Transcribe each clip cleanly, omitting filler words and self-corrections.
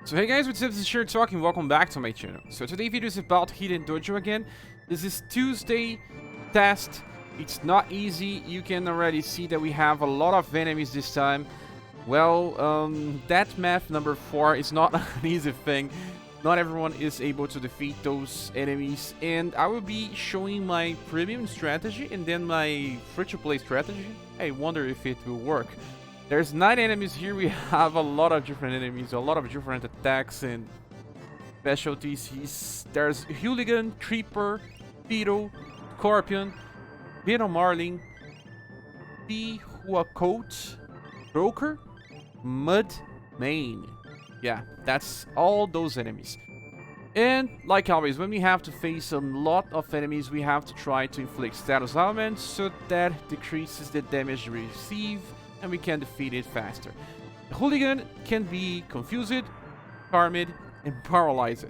So hey guys, what's up, this is ScherBR and welcome back to my channel. So today's video is about Hidden Dojo again. This is Tuesday test. It's not easy. You can already see that we have a lot of enemies this time. Well, that map number 4 is not an easy thing. Not everyone is able to defeat those enemies. And I will be showing my premium strategy and then my free-to-play strategy. I wonder if it will work. There's 9 enemies here. We have a lot of different enemies, a lot of different attacks and specialties. There's Hooligan, Creeper, Beetle, Scorpion, Venom Marlin, Huacoat, Broker, Mud Main. Yeah, that's all those enemies. And like always, when we have to face a lot of enemies, we have to try to inflict status elements so that decreases the damage we receive and we can defeat it faster. The Hooligan can be confused, charmed, and paralyzed.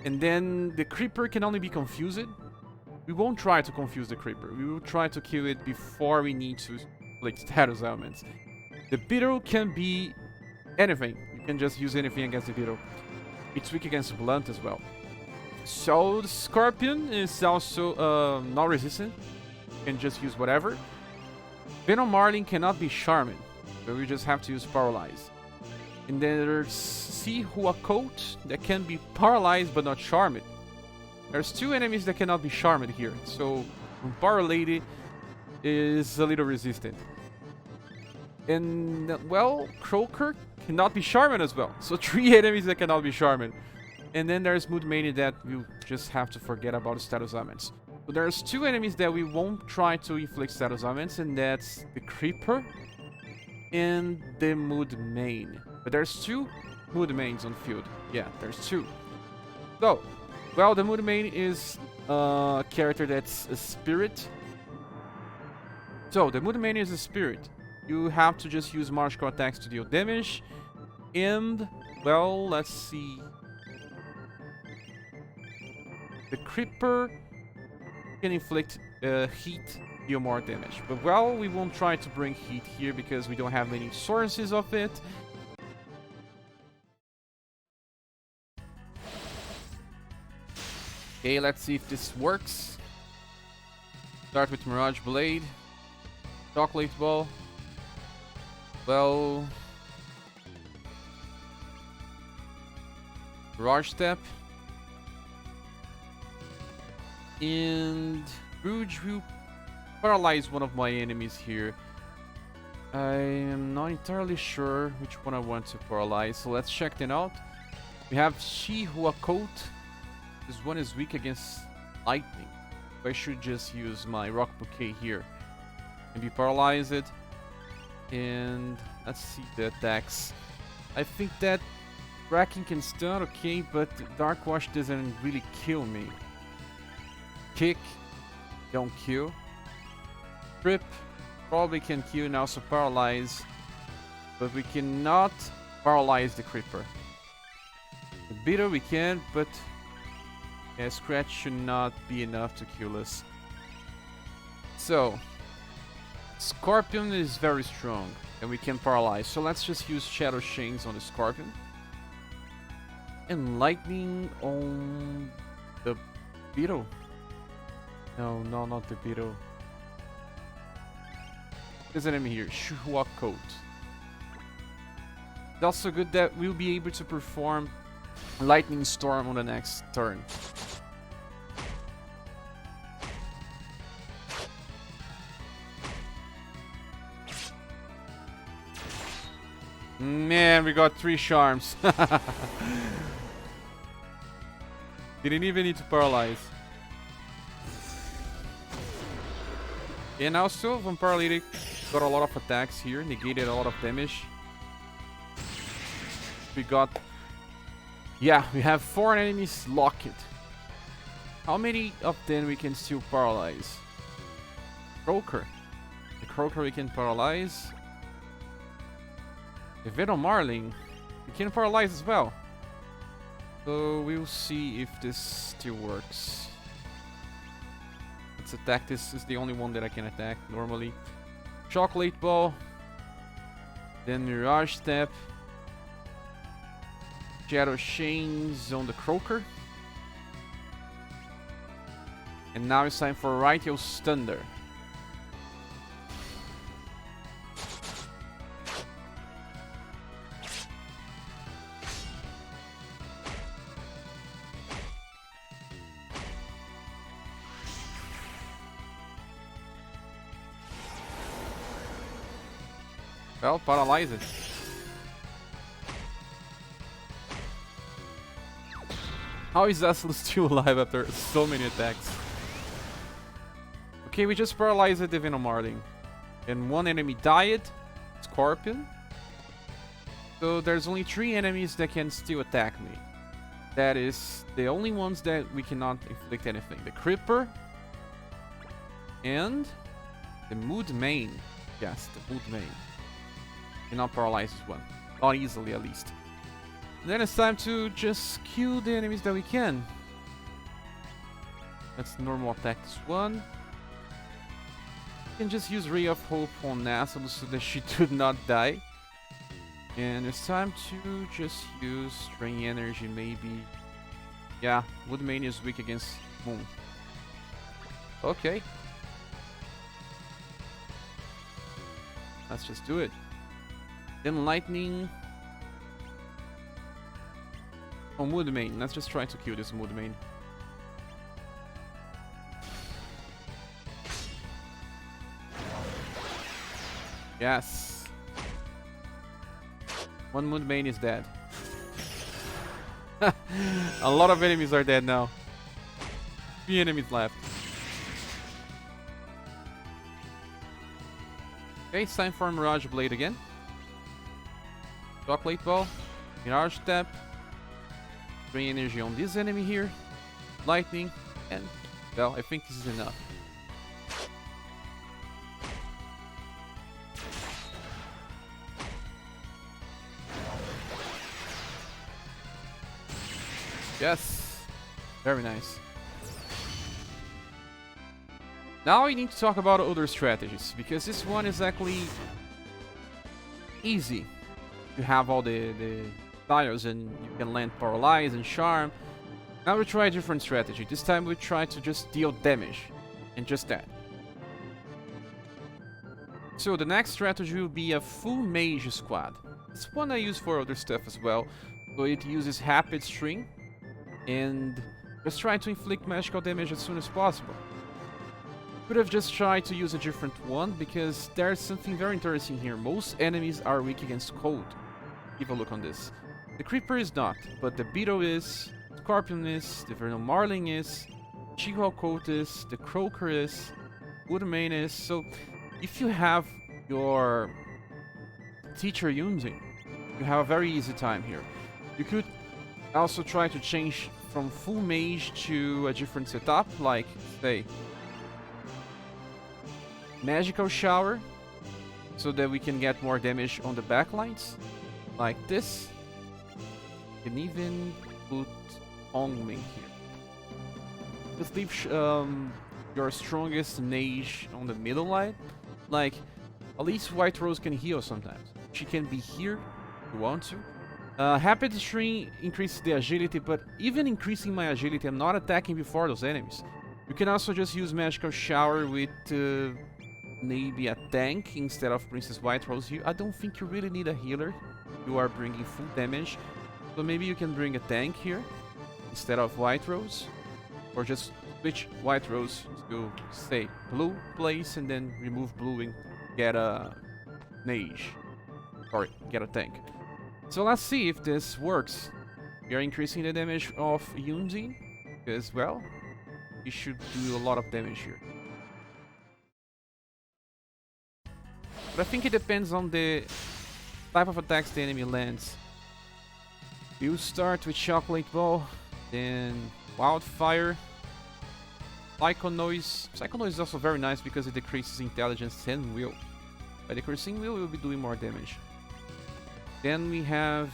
And then the Creeper can only be confused. We won't try to confuse the Creeper. We will try to kill it before we need to inflict status elements. The Beetle can be anything. You can just use anything against the Beetle. It's weak against Blunt as well. So the Scorpion is also not resistant. You can just use whatever. Venom Marlin cannot be Charmed, but we just have to use Paralyze. And then there's Huacoat that can be Paralyzed but not Charmed. There's 2 enemies that cannot be Charmed here, so Power Lady is a little resistant. And, well, Croaker cannot be Charmed as well, so 3 enemies that cannot be Charmed. And then there's Mood Mania that we'll just have to forget about the status elements. So there's 2 enemies that we won't try to inflict status elements, and that's the Creeper and the Mood Main. But there's 2 Mood Mains on field. Yeah, there's 2. So, well, the Mood Main is a character that's a spirit. So, the Mood Main is a spirit. You have to just use martial attacks to deal damage. And, well, let's see. The Creeper can inflict heat, deal more damage. But well, we won't try to bring heat here because we don't have many sources of it. Okay, let's see if this works. Start with Mirage Blade. Chocolate Ball. Well, Mirage Step. And Rouge will paralyze one of my enemies here. I am not entirely sure which one I want to paralyze, so let's check them out. We have Huacoat. This one is weak against lightning. I should just use my Rock Bouquet here and be paralyzed. And let's see the attacks. I think that Wrecking can stun, okay, but Dark Wash doesn't really kill me. Kick, don't kill. Trip, probably can kill and also paralyze. But we cannot paralyze the Creeper. The Beetle we can, but yeah, Scratch should not be enough to kill us. So, Scorpion is very strong and we can paralyze. So let's just use Shadow Chains on the Scorpion. And Lightning on the Beetle. No, not the Beetle. There's an enemy here, Huacoat. It's also good that we'll be able to perform Lightning Storm on the next turn. Man, we got 3 charms. Didn't even need to paralyze. And also, Vampire Lady got a lot of attacks here, negated a lot of damage. We got... yeah, we have 4 enemies locked. How many of them we can still paralyze? Croaker. The Croaker we can paralyze. The Venom Marlin we can paralyze as well. So we'll see if this still works. Let's attack. This is the only one that I can attack normally. Chocolate Ball. Then Mirage Step. Shadow Chains on the Croaker. And now it's time for Righteous Thunder. Well, paralyze it. How is Asla still alive after so many attacks? Okay, we just paralyzed the Venomarling. And one enemy died. Scorpion. So there's only 3 enemies that can still attack me. That is the only ones that we cannot inflict anything. The Creeper. And the Mood Main. Yes, the Mood Main. Cannot paralyze this one. Not easily, at least. Then it's time to just kill the enemies that we can. Let's normal attack this one. You can just use Ray of Hope on Nassau so that she did not die. And it's time to just use Drain Energy, maybe. Yeah, Woodmane is weak against Moon. Okay. Let's just do it. Then Lightning. Oh, Moodmane. Let's just try to kill this Moodmane. Yes. One Moodmane is dead. A lot of enemies are dead now. 3 enemies left. Okay, it's time for Mirage Blade again. Chocolate Ball, Mirage Step, Drain Energy on this enemy here, Lightning, and, well, I think this is enough. Yes, very nice. Now we need to talk about other strategies, because this one is actually easy. You have all the styles and you can land Paralyze and Charm. Now we try a different strategy. This time we try to just deal damage, and just that. So the next strategy will be a full mage squad. This one I use for other stuff as well. So it uses Rapid String and just try to inflict magical damage as soon as possible. Could have just tried to use a different one, because there's something very interesting here. Most enemies are weak against cold. Give a look on this. The Creeper is not, but the Beetle is, Scorpion is, the Venomarling is, Chihuahua is, the Croaker is, Woodmane is. So if you have your teacher using, you have a very easy time here. You could also try to change from full mage to a different setup, like, say, Magical Shower, so that we can get more damage on the backlines, like this. You can even put Ongming here. Just leave your strongest mage on the middle line. Like, at least White Rose can heal sometimes. She can be here if you want to. Rapid String increases the agility, but even increasing my agility, I'm not attacking before those enemies. You can also just use Magical Shower with maybe a tank instead of Princess White Rose here. I don't think you really need a healer. You are bringing full damage. So maybe you can bring a tank here instead of White Rose. Or just switch White Rose to, say, blue place and then remove blue and get a mage. Or get a tank. So let's see if this works. We are increasing the damage of Yunzi, because, well, he should do a lot of damage here. But I think it depends on the type of attacks the enemy lands. You start with Chocolate Ball, then Wildfire, Psycho Noise. Psycho Noise is also very nice because it decreases intelligence and will. By decreasing will, we'll be doing more damage. Then we have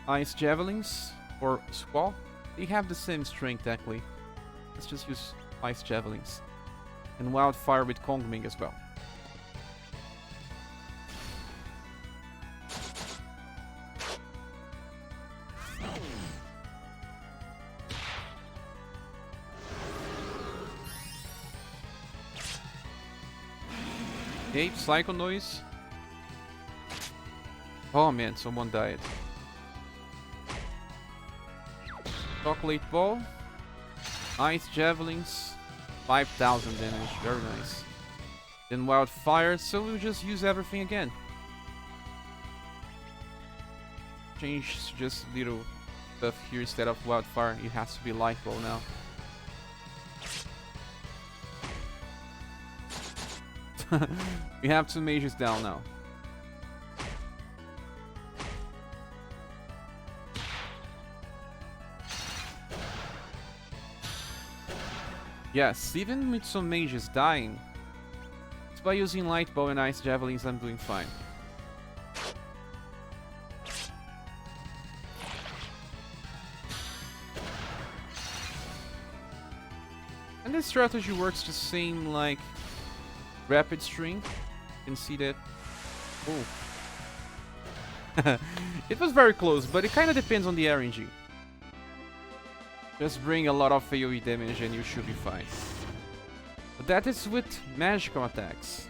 Ice Javelins or Squall. They have the same strength actually. Let's just use Ice Javelins. And Wildfire with Kongming as well. Okay, Psycho Noise. Oh man, someone died. Chocolate Ball. Ice Javelins. 5,000 damage, very nice. Then Wildfire, so we'll just use everything again. Change just little stuff here instead of Wildfire. It has to be Light Ball now. We have 2 mages down now. Yes, even with some mages dying, it's by using Light Bow and Ice Javelins I'm doing fine. And this strategy works the same like Rapid String. You can see that. Oh. It was very close, but it kind of depends on the RNG. Just bring a lot of AoE damage and you should be fine. But that is with magical attacks.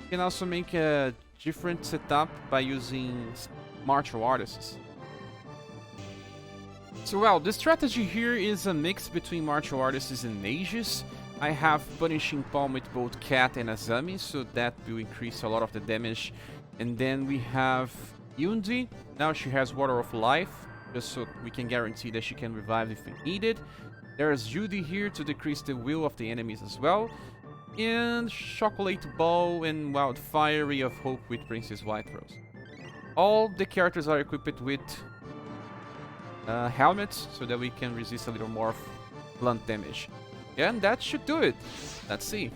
You can also make a different setup by using martial artists. So well, the strategy here is a mix between martial artists and mages. I have Punishing Palm with both Cat and Azami, so that will increase a lot of the damage. And then we have Yundi. Now she has Water of Life, just so we can guarantee that she can revive if we need it. There's Judy here to decrease the will of the enemies as well. And Chocolate Ball and Wildfire Ray of Hope with Princess White Rose. All the characters are equipped with helmets, so that we can resist a little more blunt damage. Yeah, and that should do it. Let's see.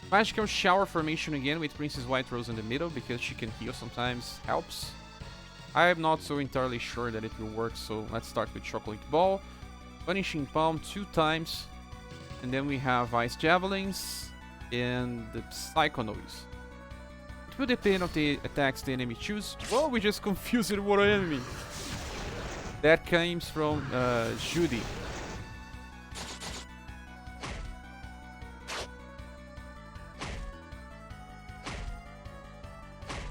Magical Shower formation again with Princess White Rose in the middle, because she can heal sometimes, helps. I am not so entirely sure that it will work, so let's start with Chocolate Ball. Punishing Palm 2 times. And then we have Ice Javelins and the Psycho Noise. It will depend on the attacks the enemy chooses. Whoa, we just confused one enemy. That comes from Judy.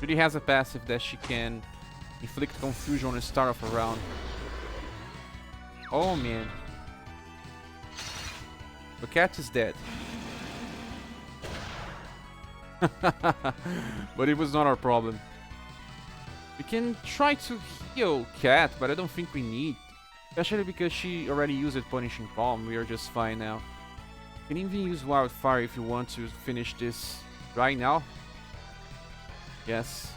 Judy has a passive that she can inflict confusion on the start of a round. Oh man. The cat is dead. But it was not our problem. We can try to heal Cat, but I don't think we need. Especially because she already used Punishing Palm. We are just fine now. You can even use Wildfire if you want to finish this right now. Yes.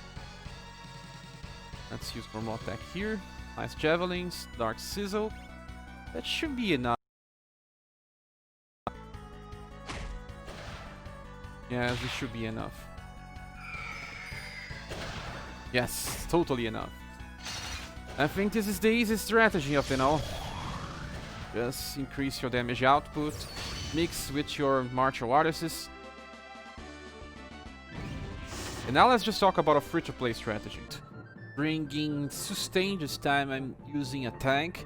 Let's use normal attack here. Nice Javelins, Dark Sizzle. That should be enough. Yes, this should be enough. Yes, totally enough. I think this is the easiest strategy of them all. Just increase your damage output, mix with your martial artists. And now let's just talk about a free-to-play strategy. Bringing Sustain this time, I'm using a tank.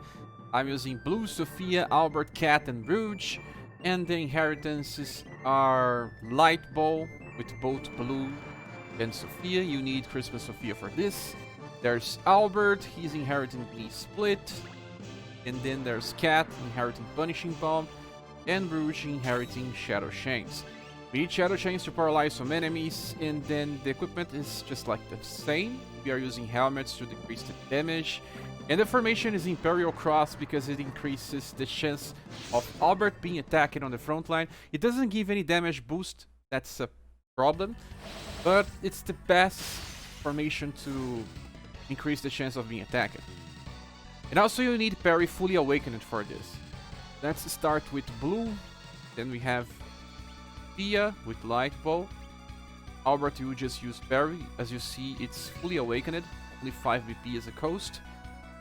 I'm using Blue, Sophia, Albert, Cat, and Rouge. And the inheritances are Light Ball with both Blue and Sophia. You need Christmas Sophia for this. There's Albert, he's inheriting the Split. And then there's Cat, inheriting Punishing Palm. And Rouge inheriting Shadow Chains. We need Shadow Chains to paralyze some enemies. And then the equipment is just like the same. We are using helmets to decrease the damage. And the formation is Imperial Cross because it increases the chance of Albert being attacked on the front line. It doesn't give any damage boost, that's a problem. But it's the best formation to increase the chance of being attacked. And also you need Parry Fully Awakened for this. Let's start with Blue. Then we have Pia with Light Bow. Albert will just use Parry. As you see, it's Fully Awakened. Only 5 BP as a cost.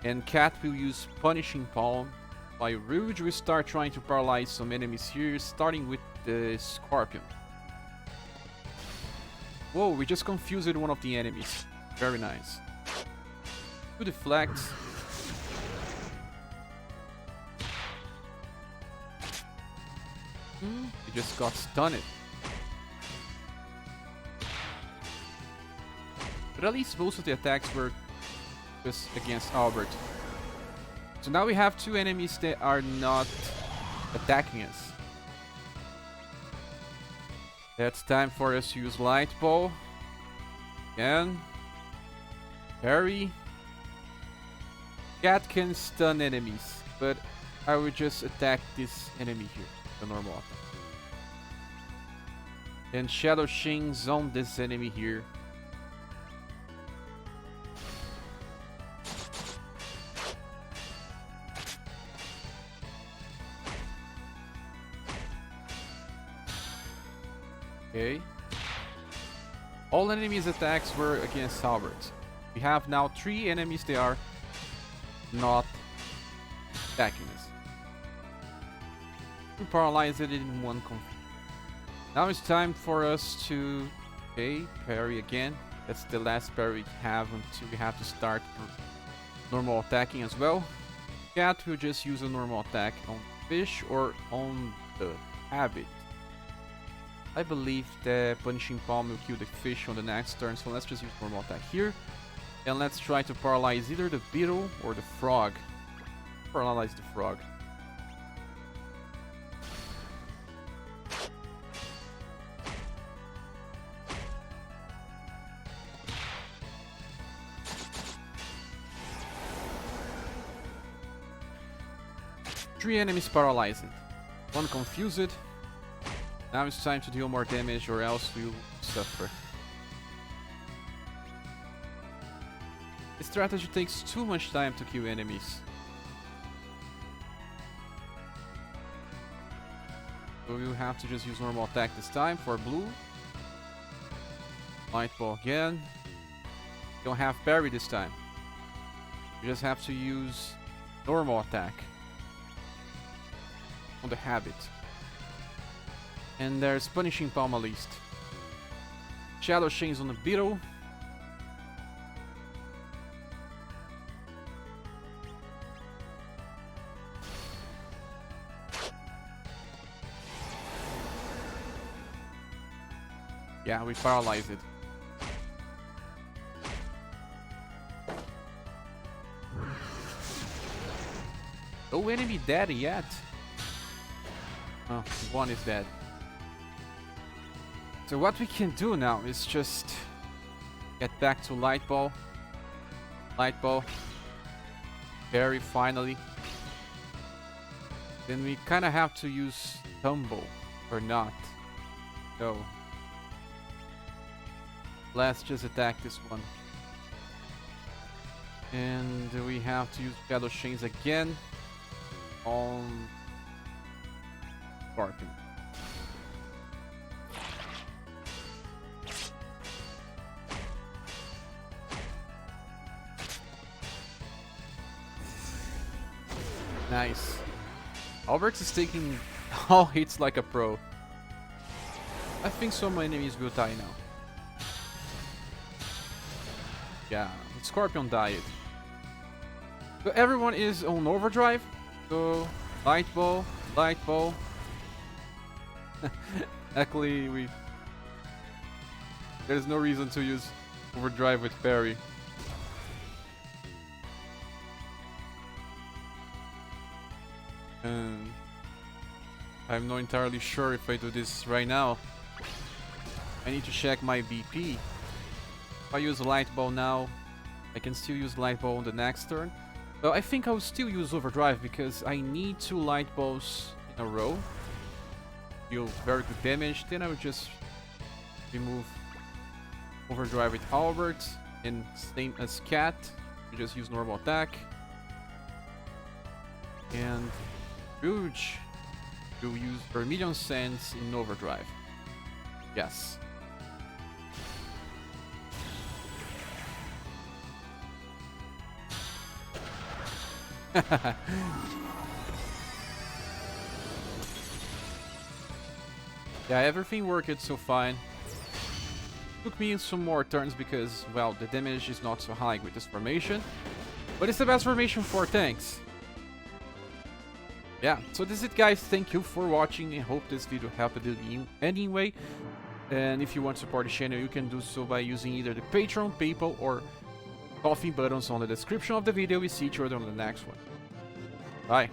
And Cat will use Punishing Palm. While Rouge will start trying to paralyze some enemies here, starting with the Scorpion. Whoa, we just confused one of the enemies. Very nice. To deflect. He just got stunned. But at least most of the attacks were just against Albert. So now we have two enemies that are not attacking us. It's time for us to use Light Ball. Again. Parry. Cat can stun enemies, but I would just attack this enemy here, the normal attack. And Shadow Shings on this enemy here. Okay. All enemies' attacks were against Albert. We have now 3 enemies that are not attacking us. We paralyzed it in one config. Now it's time for us to parry again. That's the last parry we have until we have to start normal attacking as well. Cat will just use a normal attack on fish or on the habit. I believe the Punishing Palm will kill the fish on the next turn, so let's just use normal attack here. And let's try to paralyze either the beetle or the frog. Paralyze the frog. Three enemies paralyzed. One confused. Now it's time to deal more damage or else we'll suffer. This strategy takes too much time to kill enemies. So we'll have to just use normal attack this time for blue. Light Ball again. Don't have parry this time. You just have to use normal attack on the habit. And there's Punishing Palm at least. Shadow Chains on the beetle. Yeah, we paralyzed it. No enemy dead yet. Oh, one is dead. So what we can do now is just get back to Light Ball. Light Ball. Parry finally. Then we kind of have to use Tumble or not. So let's just attack this one. And we have to use Shadow Chains again on Scorpion. Nice. Albert is taking all hits like a pro. I think some enemies will die now. Yeah, Scorpion died. So everyone is on overdrive. So Light Ball, Light Ball. Actually, there's no reason to use overdrive with parry. I'm not entirely sure if I do this right now. I need to check my BP. If I use Light Ball now, I can still use Light Ball on the next turn. Well, I think I'll still use Overdrive because I need 2 Light Balls in a row. Deal very good damage. Then I would just remove Overdrive with Albert. And same as Cat, you just use normal attack. And Rouge will use Vermilion Sands in Overdrive. Yes. Yeah, everything worked so fine. Took me some more turns because, well, the damage is not so high with this formation. But it's the best formation for tanks. Yeah, so this is it, guys. Thank you for watching. I hope this video helped you anyway. And if you want to support the channel, you can do so by using either the Patreon, PayPal, or Coffee buttons on the description of the video. We see each other on the next one. Bye.